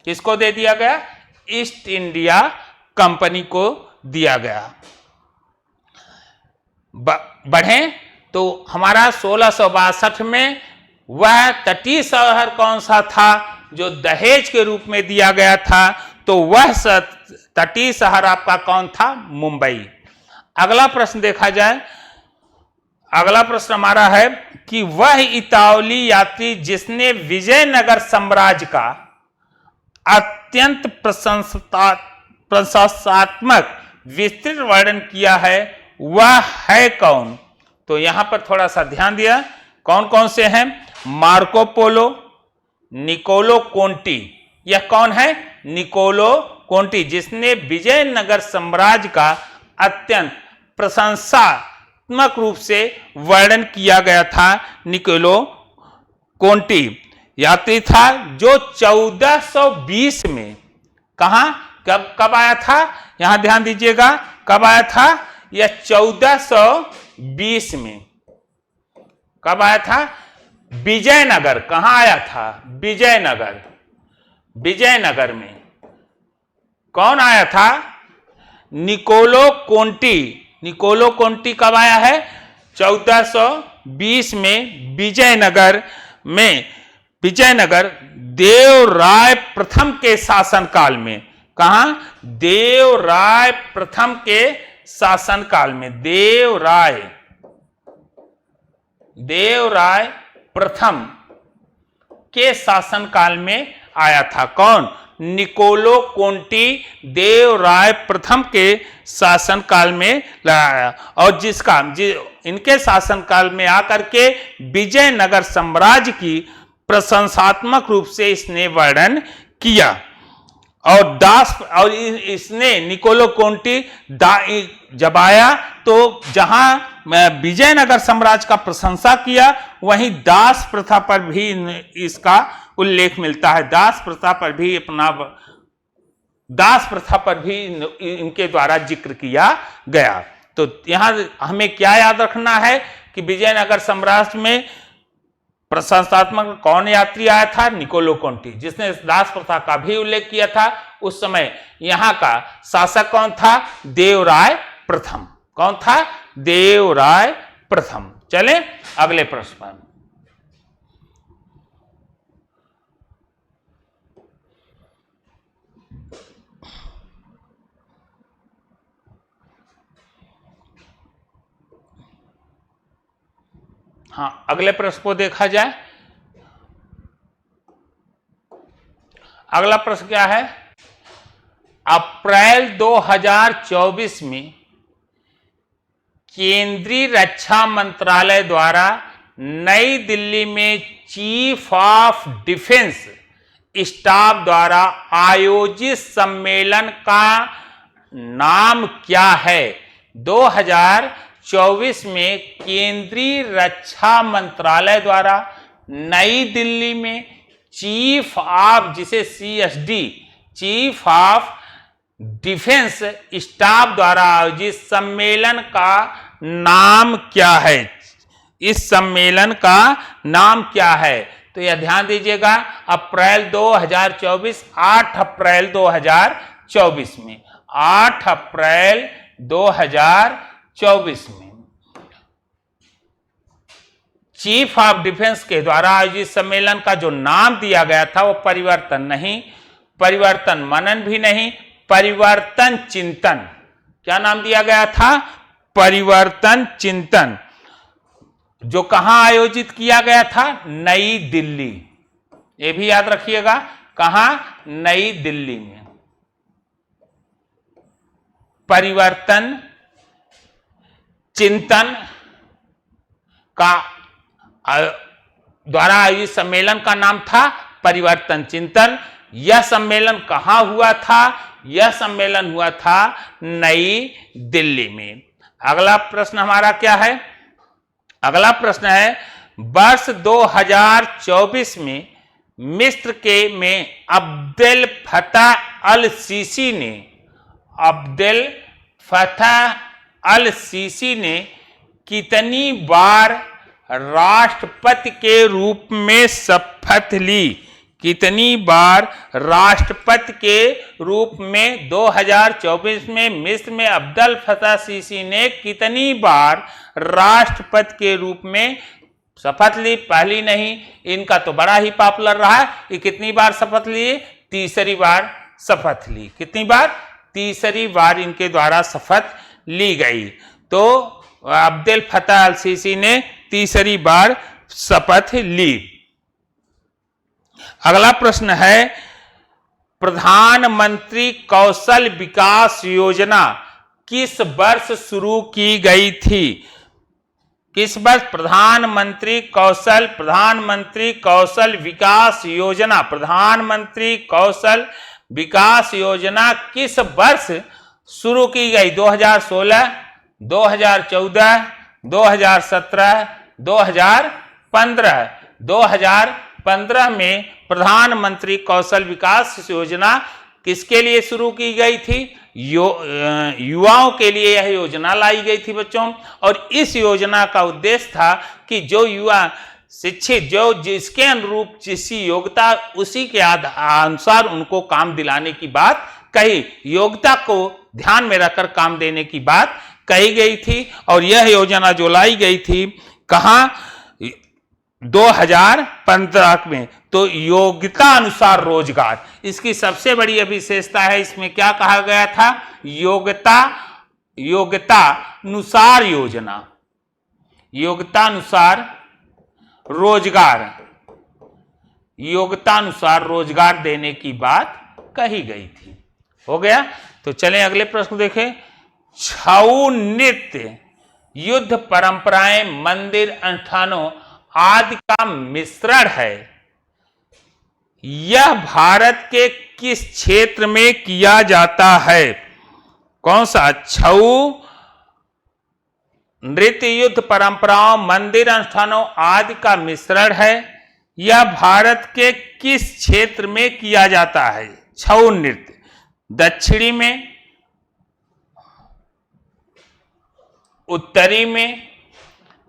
किसको दे दिया गया? ईस्ट इंडिया कंपनी को दिया गया। बढ़ें तो हमारा 1662 में वह तटीय शहर कौन सा था जो दहेज के रूप में दिया गया था? तो वह तटीय शहर आपका कौन था? मुंबई। अगला प्रश्न देखा जाए। अगला प्रश्न हमारा है कि वह इतालवी यात्री जिसने विजयनगर साम्राज्य का अत्यंत प्रशंसात्मक विस्तृत वर्णन किया है वह है कौन? तो यहां पर थोड़ा सा ध्यान दिया, कौन कौन से हैं? Marco Polo, Niccolo Conti. यह कौन है? निकोलो कोंटी, जिसने विजयनगर साम्राज्य का अत्यंत प्रशंसात्मक रूप से वर्णन किया गया था। निकोलो कोंटी यात्री था जो 1420 में कब आया था? यहां ध्यान दीजिएगा, कब आया था? यह 1420 में कब आया था? विजयनगर। कहां आया था? विजयनगर में कौन आया था? Niccolo Conti. निकोलो कोंटी कब आया है? 1420 में विजयनगर में। विजयनगर देवराय प्रथम के शासनकाल में। कहां? देवराय प्रथम के शासनकाल में। देवराय प्रथम के शासनकाल में आया था। कौन? निकोलो कोंटी देवराय प्रथम के शासनकाल में लाया और इनके शासनकाल में आकर के विजयनगर साम्राज्य की प्रशंसात्मक रूप से इसने वर्णन किया। और दास और इसने निकोलो कोंटी जब आया तो जहां विजयनगर साम्राज्य का प्रशंसा किया, वहीं दास प्रथा पर भी इसका उल्लेख मिलता है। दास प्रथा पर भी इनके द्वारा जिक्र किया गया। तो यहां हमें क्या याद रखना है कि विजयनगर साम्राज्य में प्रशंसात्मक कौन यात्री आया था? निकोलो कोंटी, जिसने दास प्रथा का भी उल्लेख किया था। उस समय यहां का शासक कौन था? देवराय प्रथम। कौन था? देवराय प्रथम। चले अगले प्रश्न पर। हाँ, अगले प्रश्न को देखा जाए। अगला प्रश्न क्या है? अप्रैल 2024 में केंद्रीय रक्षा मंत्रालय द्वारा नई दिल्ली में चीफ ऑफ डिफेंस स्टाफ द्वारा आयोजित सम्मेलन का नाम क्या है? 2024 में केंद्रीय रक्षा मंत्रालय द्वारा नई दिल्ली में चीफ ऑफ, जिसे CSD chief of defence staff द्वारा आयोजित सम्मेलन का नाम क्या है? इस सम्मेलन का नाम क्या है? तो यह ध्यान दीजिएगा, अप्रैल 2024, 8 अप्रैल 2024 में, 8 अप्रैल 2024 में चीफ ऑफ डिफेंस के द्वारा आयोजित सम्मेलन का जो नाम दिया गया था वो परिवर्तन नहीं, परिवर्तन मनन भी नहीं, परिवर्तन चिंतन। क्या नाम दिया गया था? परिवर्तन चिंतन। जो कहां आयोजित किया गया था? नई दिल्ली। ये भी याद रखिएगा, कहां? नई दिल्ली में। परिवर्तन चिंतन का द्वारा आयोजित सम्मेलन का नाम था परिवर्तन चिंतन। यह सम्मेलन कहां हुआ था? यह सम्मेलन हुआ था नई दिल्ली में। अगला प्रश्न हमारा क्या है? अगला प्रश्न है, वर्ष 2024 में मिस्र में अब्देल फतह अल सीसी ने कितनी बार राष्ट्रपति के रूप में शपथ ली? कितनी बार राष्ट्रपति के रूप में 2024 में मिस्र में अब्देल फतह सीसी ने कितनी बार राष्ट्रपति के रूप में शपथ ली? पहली नहीं, इनका तो बड़ा ही पॉपुलर रहा है। ये कितनी बार शपथ लिए? तीसरी बार शपथ ली। कितनी बार? तीसरी बार इनके द्वारा शपथ ली गई। तो अब्देल फतह अल सीसी ने तीसरी बार शपथ ली। अगला प्रश्न है, प्रधानमंत्री कौशल विकास योजना किस वर्ष शुरू की गई थी? किस वर्ष प्रधानमंत्री कौशल विकास योजना, प्रधानमंत्री कौशल विकास योजना किस वर्ष शुरू की गई? 2016, 2014, 2017, 2015। 2015 में प्रधानमंत्री कौशल विकास योजना किसके लिए शुरू की गई थी? युवाओं के लिए यह योजना लाई गई थी बच्चों। और इस योजना का उद्देश्य था कि जो युवा शिक्षित, जो जिसके अनुरूप जिसकी योग्यता, उसी के अनुसार उनको काम दिलाने की बात कही, योग्यता को ध्यान में रखकर काम देने की बात कही गई थी। और यह योजना जो लाई गई थी कहां? 2015 में। तो योग्यता अनुसार रोजगार, इसकी सबसे बड़ी विशेषता है। इसमें क्या कहा गया था? योग्यता अनुसार योजना, योग्यता अनुसार रोजगार, योग्यता अनुसार रोजगार देने की बात कही गई थी। हो गया? तो चलें अगले प्रश्न देखें। छऊ नृत्य युद्ध परंपराएं, मंदिर अनुष्ठानों आदि का मिश्रण है। यह भारत के किस क्षेत्र में किया जाता है? कौन सा? छऊ, नृत्य, युद्ध परंपराओं, मंदिर अनुष्ठानों आदि का मिश्रण है। यह भारत के किस क्षेत्र में किया जाता है? छऊ नृत्य दक्षिणी में, उत्तरी में,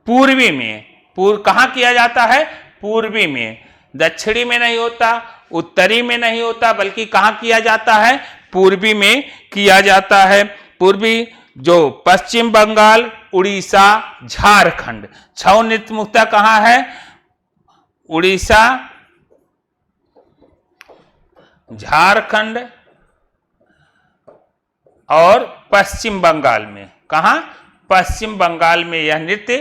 पूर्वी में। कहां किया जाता है? पूर्वी में। दक्षिणी में नहीं होता, उत्तरी में नहीं होता, बल्कि कहां किया जाता है? पूर्वी में किया जाता है। पूर्वी जो पश्चिम बंगाल, उड़ीसा, झारखंड। छऊ नृत्य मुख्यतः कहां है? उड़ीसा, झारखंड और पश्चिम बंगाल में। कहां? पश्चिम बंगाल में यह नृत्य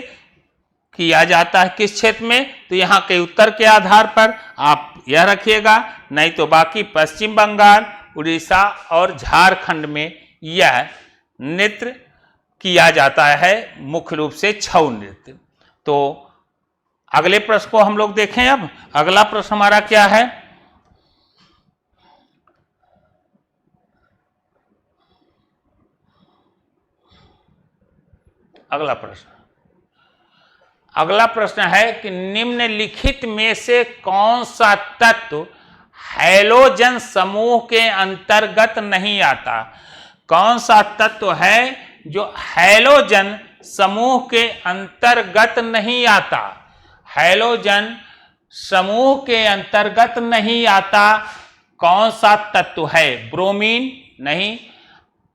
किया जाता है। किस क्षेत्र में? तो यहां के उत्तर के आधार पर आप यह रखिएगा, नहीं तो बाकी पश्चिम बंगाल, उड़ीसा और झारखंड में यह नृत्य किया जाता है, मुख्य रूप से छऊ नृत्य। तो अगले प्रश्न को हम लोग देखें। अब अगला प्रश्न हमारा क्या है? अगला प्रश्न है कि निम्नलिखित में से कौन सा तत्व हैलोजन समूह के अंतर्गत नहीं आता? कौन सा तत्व है जो हैलोजन समूह के अंतर्गत नहीं आता? हैलोजन समूह के अंतर्गत नहीं आता कौन सा तत्व है? ब्रोमीन नहीं,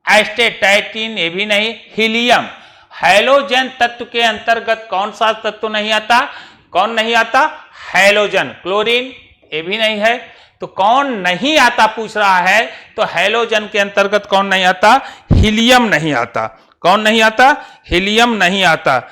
एस्टेटाइटिन ये भी नहीं, हीलियम। हैलोजन तत्व के अंतर्गत कौन सा तत्व नहीं आता? कौन नहीं आता? हैलोजन। क्लोरीन ये भी नहीं है। तो कौन नहीं आता पूछ रहा है, तो हैलोजन के अंतर्गत कौन नहीं आता? हीलियम नहीं आता। कौन नहीं आता? हीलियम नहीं आता।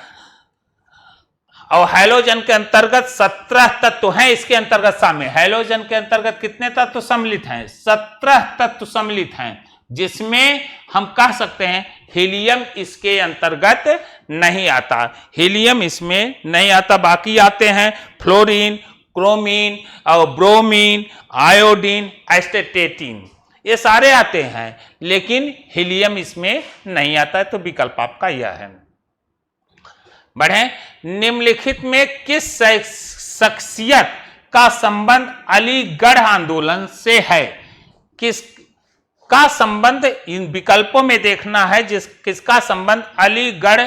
और हैलोजन के अंतर्गत 17 तत्व हैं इसके अंतर्गत शामिल। हैलोजन के अंतर्गत कितने तत्व सम्मिलित हैं? 17 तत्व सम्मिलित हैं, जिसमें हम कह सकते हैं हीलियम इसके अंतर्गत नहीं आता। हीलियम इसमें नहीं आता। बाकी आते हैं फ्लोरीन, क्रोमीन और ब्रोमीन, आयोडीन, एस्टेटेटिन, ये सारे आते हैं, लेकिन हीलियम इसमें नहीं आता है। तो विकल्प आपका यह है। बढ़े। निम्नलिखित में किस शख्सियत का संबंध अलीगढ़ आंदोलन से है? किस का संबंध इन विकल्पों में देखना है, किसका संबंध अलीगढ़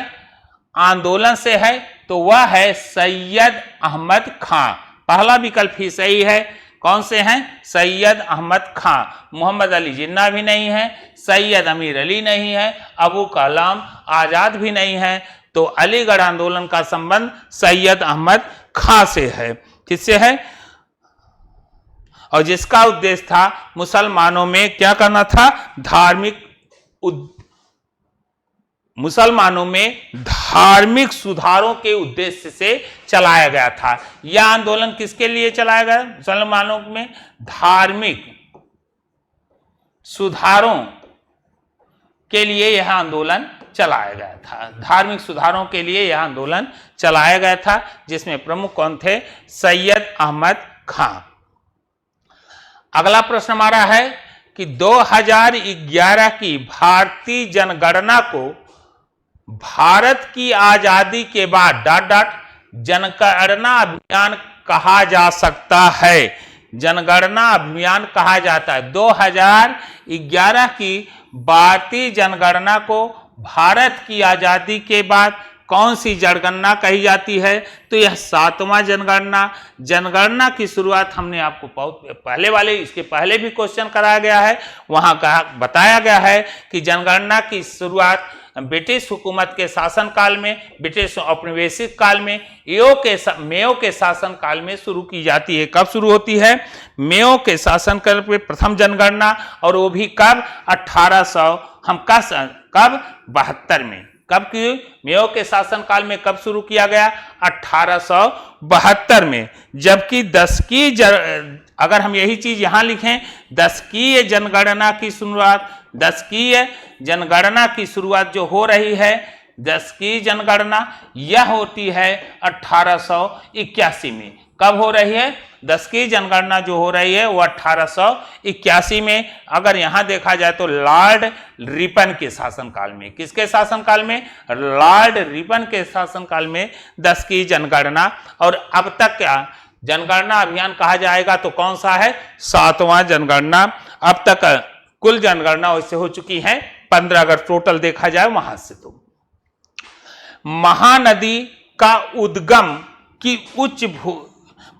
आंदोलन से है? तो वह है सैयद अहमद खां। पहला विकल्प ही सही है। कौन से हैं? सैयद अहमद खां। मोहम्मद अली जिन्ना भी नहीं है, सैयद अमीर अली नहीं है, अबू कलाम आजाद भी नहीं है। तो अलीगढ़ आंदोलन का संबंध सैयद अहमद खां से है। किससे है? और जिसका उद्देश्य था मुसलमानों में क्या करना था? मुसलमानों में धार्मिक सुधारों के उद्देश्य से चलाया गया था। यह आंदोलन किसके लिए चलाया गया? मुसलमानों में धार्मिक सुधारों के लिए यह आंदोलन चलाया गया था। धार्मिक सुधारों के लिए यह आंदोलन चलाया गया था, जिसमें प्रमुख कौन थे? सैयद अहमद खां। अगला प्रश्न हमारा है कि 2011 की भारतीय जनगणना को भारत की आजादी के बाद ... जनगणना अभियान कहा जा सकता है। जनगणना अभियान कहा जाता है। 2011 की भारतीय जनगणना को भारत की आजादी के बाद कौन सी जनगणना कही जाती है? तो यह 7वां जनगणना। जनगणना की शुरुआत हमने आपको बहुत पहले इसके पहले भी क्वेश्चन कराया गया है, वहां कहा बताया गया है कि जनगणना की शुरुआत ब्रिटिश हुकूमत के शासनकाल में, ब्रिटिश औपनिवेशिक काल में, मेयो के शासनकाल में शुरू की जाती है। कब शुरू होती है? मेयो के शासनकाल में प्रथम जनगणना, और वो भी कब? 1872 में। कब की? मेयो के शासनकाल में कब शुरू किया गया? 1872 में। जबकि अगर हम यही चीज यहां लिखें, 10वीं जनगणना की शुरुआत, 10वीं जनगणना की शुरुआत जो हो रही है 10 की जनगणना यह होती है 1881 में। कब हो रही है? 10 की जनगणना जो हो रही है वो 1881 में। अगर यहां देखा जाए तो लॉर्ड रिपन के शासनकाल में, किसके शासनकाल में? लॉर्ड रिपन के शासनकाल में 10 की जनगणना। और अब तक क्या जनगणना अभियान कहा जाएगा तो कौन सा है? 7वां जनगणना। अब तक कुल जनगणना वैसे हो चुकी है 15 अगर टोटल देखा जाए वहां से। तो महानदी का उद्गम की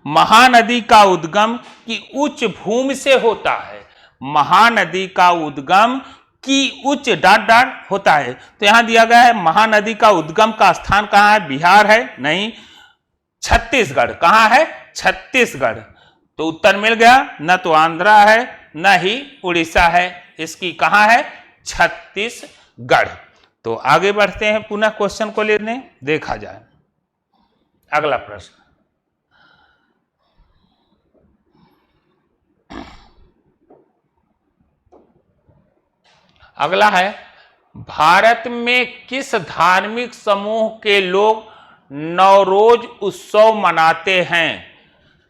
महानदी का उद्गम की उच्च भूमि से होता है। महानदी का उद्गम की उच्च डॉट डॉट होता है। तो यहां दिया गया है महानदी का उद्गम का स्थान कहां है? बिहार है? नहीं, छत्तीसगढ़। कहां है? छत्तीसगढ़। तो उत्तर मिल गया, न तो आंध्रा है न ही उड़ीसा है, इसकी कहां है? छत्तीसगढ़। तो आगे बढ़ते हैं पुनः क्वेश्चन को लेने, देखा जाए अगला प्रश्न। अगला है, भारत में किस धार्मिक समूह के लोग नवरोज उत्सव मनाते हैं?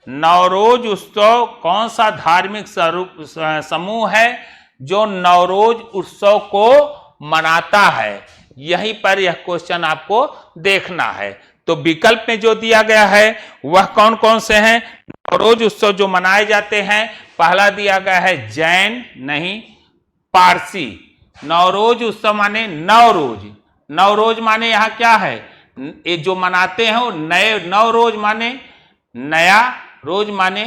नवरोज उत्सव कौन सा धार्मिक समूह है जो नवरोज उत्सव को मनाता है? यहीं पर यह क्वेश्चन आपको देखना है। तो विकल्प में जो दिया गया है वह कौन कौन से हैं नवरोज उत्सव जो मनाए जाते हैं? पहला दिया गया है जैन, नहीं, पारसी। नवरोज उत्सव माने नवरोज, नवरोज माने यहां क्या है? ये जो मनाते हैं वो नए, नवरोज माने नया, रोज माने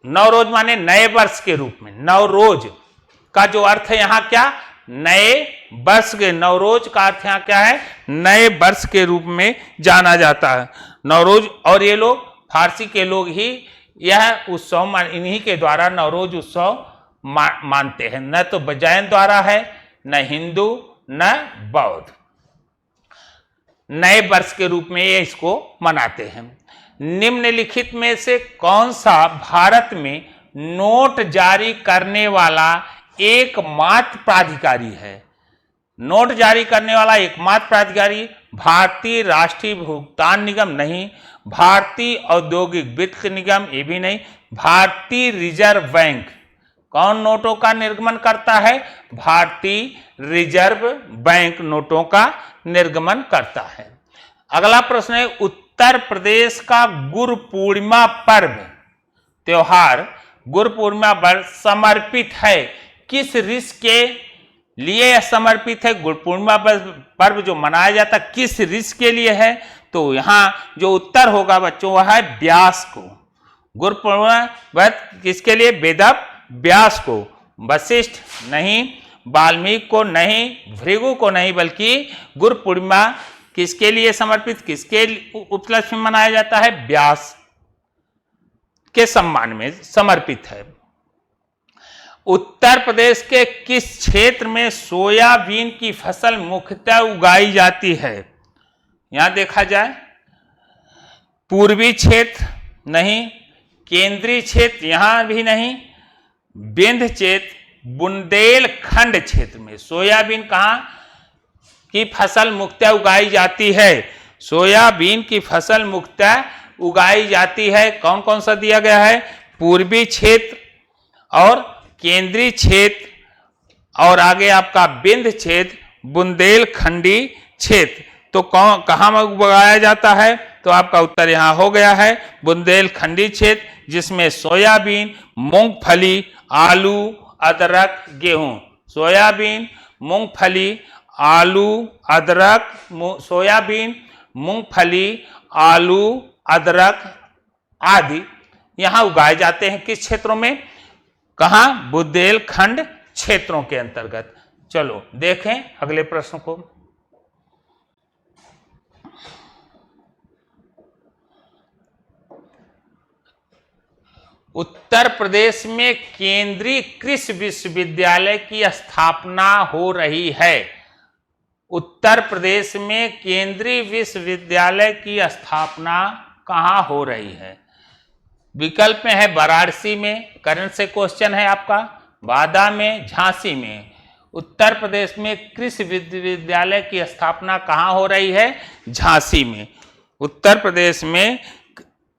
नवरोज माने नए वर्ष के रूप में। नवरोज का जो अर्थ है यहां क्या? नए वर्ष के। नवरोज का अर्थ यहां क्या है? नए वर्ष के रूप में जाना जाता है नवरोज। और ये लोग फारसी के लोग ही यह उत्सव इन्हीं के द्वारा नवरोज उत्सव मानते हैं, न तो जैन द्वारा है, न हिंदू, न बौद्ध। नए वर्ष के रूप में ये इसको मनाते हैं। निम्नलिखित में से कौन सा भारत में नोट जारी करने वाला एकमात्र प्राधिकारी है? नोट जारी करने वाला एकमात्र प्राधिकारी भारतीय राष्ट्रीय भुगतान निगम, नहीं। भारतीय औद्योगिक वित्त निगम, ये भी नहीं। भारतीय रिजर्व बैंक। कौन नोटों का निर्गमन करता है? भारतीय रिजर्व बैंक नोटों का निर्गमन करता है। अगला प्रश्न है, उत्तर प्रदेश का गुरु पूर्णिमा पर्व त्योहार गुरु पूर्णिमा पर समर्पित है किस ऋषि के लिए यह समर्पित है? गुरु पूर्णिमा पर्व जो मनाया जाता है किस ऋषि के लिए है? तो यहां जो उत्तर होगा बच्चों वह है व्यास को। गुरु पूर्णिमा किसके लिए? वेद व्यास को। वशिष्ठ नहीं, वाल्मीकि को नहीं, भृगु को नहीं, बल्कि गुरु पूर्णिमा किसके लिए समर्पित, किसके उपलक्ष्य में मनाया जाता है? व्यास के सम्मान में समर्पित है। उत्तर प्रदेश के किस क्षेत्र में सोयाबीन की फसल मुख्यतः उगाई जाती है? यहां देखा जाए पूर्वी क्षेत्र नहीं, केंद्रीय क्षेत्र यहां भी नहीं, विंध्य क्षेत्र, बुंदेलखंड क्षेत्र में सोयाबीन कहां की फसल मुख्यतः उगाई जाती है? सोयाबीन की फसल मुख्यतः उगाई जाती है। कौन कौन सा दिया गया है? पूर्वी क्षेत्र और केंद्रीय क्षेत्र और आगे आपका विंध्य क्षेत्र, बुंदेलखंडी क्षेत्र। तो कहां में उगाया जाता है? तो आपका उत्तर यहां हो गया है बुंदेलखंडी क्षेत्र, जिसमें सोयाबीन, मूंगफली, आलू, अदरक, गेहूं। सोयाबीन, मूंगफली, आलू, अदरक, सोयाबीन, मूंगफली, आलू, अदरक आदि यहां उगाए जाते हैं। किस क्षेत्रों में? कहां? बुंदेलखंड क्षेत्रों के अंतर्गत। चलो देखें अगले प्रश्न को। उत्तर प्रदेश में केंद्रीय कृषि विश्वविद्यालय की स्थापना हो रही है। उत्तर प्रदेश में केंद्रीय विश्वविद्यालय की स्थापना कहां हो रही है? विकल्प में है वाराणसी में, करंट से क्वेश्चन है आपका, बादा में, झांसी में। उत्तर प्रदेश में कृषि विश्वविद्यालय की स्थापना कहाँ हो रही है? झांसी में। उत्तर प्रदेश में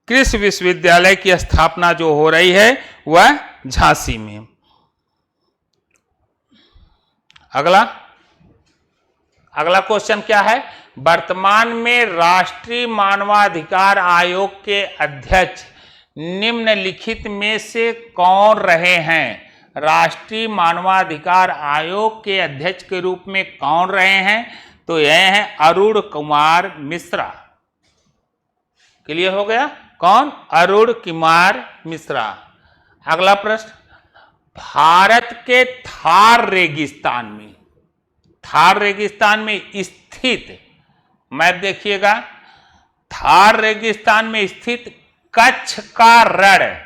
कृषि विश्वविद्यालय की स्थापना जो हो रही है वह झांसी में। अगला क्वेश्चन क्या है? वर्तमान में राष्ट्रीय मानवाधिकार आयोग के अध्यक्ष निम्नलिखित में से कौन रहे हैं? राष्ट्रीय मानवाधिकार आयोग के अध्यक्ष के रूप में कौन रहे हैं? तो यह हैं अरुण कुमार मिश्रा। क्लियर हो गया? कौन? अरुण कुमार मिश्रा। अगला प्रश्न, भारत के थार रेगिस्तान में स्थित, मैप देखिएगा, थार रेगिस्तान में स्थित कच्छ का रण,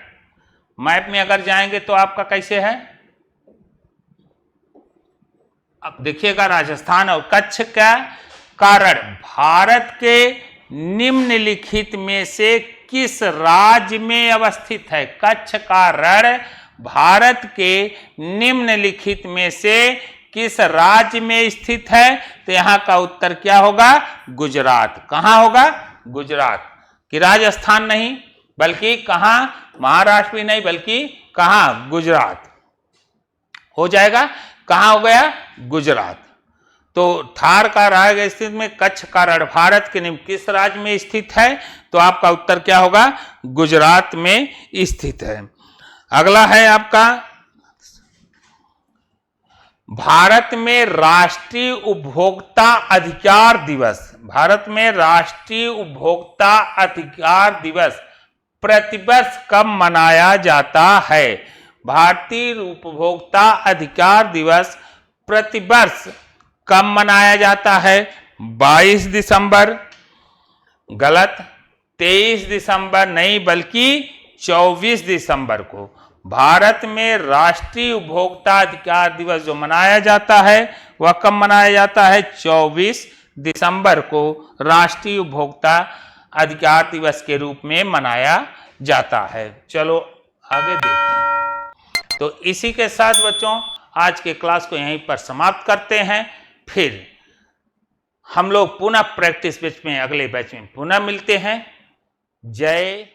मैप में अगर जाएंगे तो आपका कैसे है? अब देखिएगा राजस्थान और कच्छ का कारण भारत के निम्नलिखित में से किस राज्य में अवस्थित है? कच्छ का रण भारत के निम्नलिखित में से किस राज्य में स्थित है? तो यहां का उत्तर क्या होगा? गुजरात। कहां होगा? गुजरात। कि राजस्थान नहीं बल्कि कहां? महाराष्ट्र भी नहीं बल्कि कहां? गुजरात हो जाएगा। कहां हो गया? गुजरात। तो थार का राग स्थित में कच्छ का रण भारत के निम्न किस राज्य में स्थित है? तो आपका उत्तर क्या होगा? गुजरात में स्थित है। अगला है आपका, भारत में राष्ट्रीय उपभोक्ता अधिकार दिवस, भारत में राष्ट्रीय उपभोक्ता अधिकार दिवस प्रतिवर्ष कब मनाया जाता है? भारतीय उपभोक्ता अधिकार दिवस प्रतिवर्ष कब मनाया जाता है? 22 दिसंबर, गलत, 23 दिसंबर नहीं बल्कि 24 दिसंबर को भारत में राष्ट्रीय उपभोक्ता अधिकार दिवस जो मनाया जाता है वह कब मनाया जाता है? 24 दिसंबर को राष्ट्रीय उपभोक्ता अधिकार दिवस के रूप में मनाया जाता है। चलो आगे देखते हैं। तो इसी के साथ बच्चों आज के क्लास को यहीं पर समाप्त करते हैं। फिर हम लोग पुनः प्रैक्टिस बैच में, अगले बैच में पुनः मिलते हैं। जय